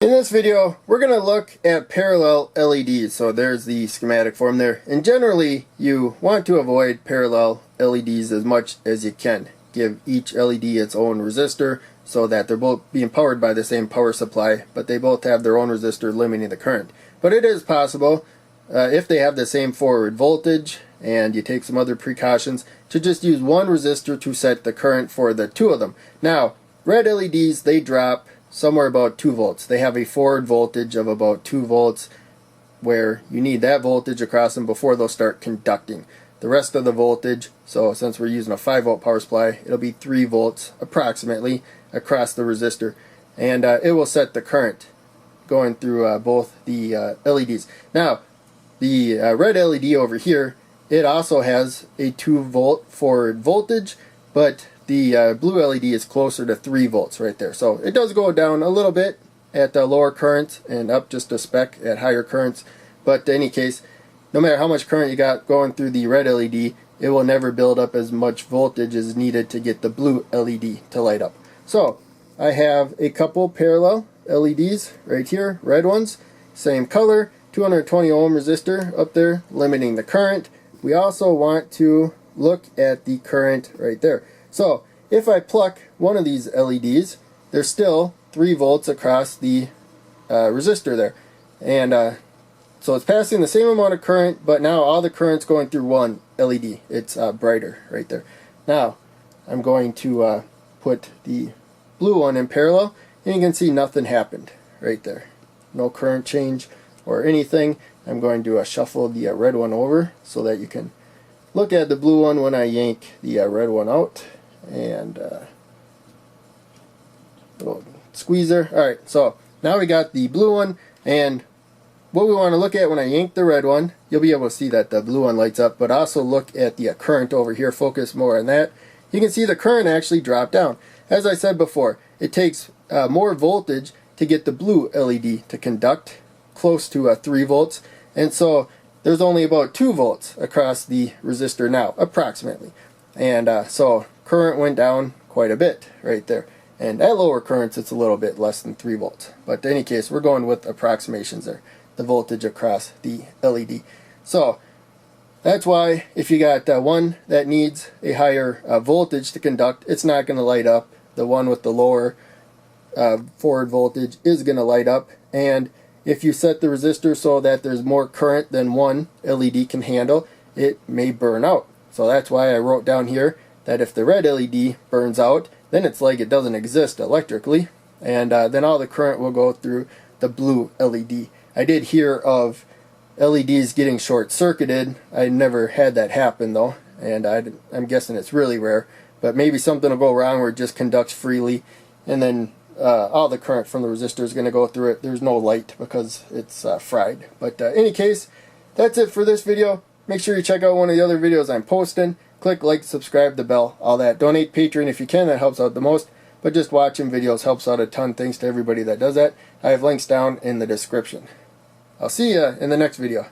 In this video, we're going to look at parallel LEDs. So there's the schematic form there. And generally, you want to avoid parallel LEDs as much as you can. Give each LED its own resistor so that they're both being powered by the same power supply, but they both have their own resistor limiting the current. But it is possible, if they have the same forward voltage and you take some other precautions, to just use one resistor to set the current for the two of them. Now, red LEDs, they drop somewhere about 2 volts. They have a forward voltage of about 2 volts where you need that voltage across them before they'll start conducting. The rest of the voltage, so since we're using a 5 volt power supply, it'll be 3 volts approximately across the resistor, and it will set the current going through both the LEDs. Now, the red LED over here, it also has a 2 volt forward voltage, but the blue LED is closer to 3 volts right there. So it does go down a little bit at the lower currents and up just a speck at higher currents. But in any case, no matter how much current you got going through the red LED, it will never build up as much voltage as needed to get the blue LED to light up. So I have a couple parallel LEDs right here, red ones, same color, 220 ohm resistor up there limiting the current. We also want to look at the current right there. So if I pluck one of these LEDs, there's still 3 volts across the resistor there. And so it's passing the same amount of current, but now all the current's going through one LED. It's brighter right there. Now I'm going to put the blue one in parallel, and you can see nothing happened right there. No current change or anything. I'm going to shuffle the red one over so that you can look at the blue one when I yank the red one out. And little squeezer. Alright, so now we got the blue one, and what we want to look at when I yank the red one, you'll be able to see that the blue one lights up, but also look at the current over here, focus more on that. You can see the current actually dropped down. As I said before, it takes more voltage to get the blue LED to conduct close to 3 volts, and so there's only about 2 volts across the resistor now, approximately. And so current went down quite a bit right there. And at lower currents, it's a little bit less than 3 volts. But in any case, we're going with approximations there, the voltage across the LED. So that's why if you got one that needs a higher voltage to conduct, it's not going to light up. The one with the lower forward voltage is going to light up. And if you set the resistor so that there's more current than one LED can handle, it may burn out. So that's why I wrote down here that if the red LED burns out, then it's like it doesn't exist electrically, and then all the current will go through the blue LED. I did hear of LEDs getting short-circuited. I never had that happen though, and I'm guessing it's really rare, but maybe something will go wrong where it just conducts freely, and then all the current from the resistor is going to go through it. There's no light because it's fried. But in any case, that's it for this video. Make sure you check out one of the other videos I'm posting. Click like, subscribe, the bell, all that. Donate Patreon if you can, that helps out the most. But just watching videos helps out a ton. Thanks to everybody that does that. I have links down in the description. I'll see you in the next video.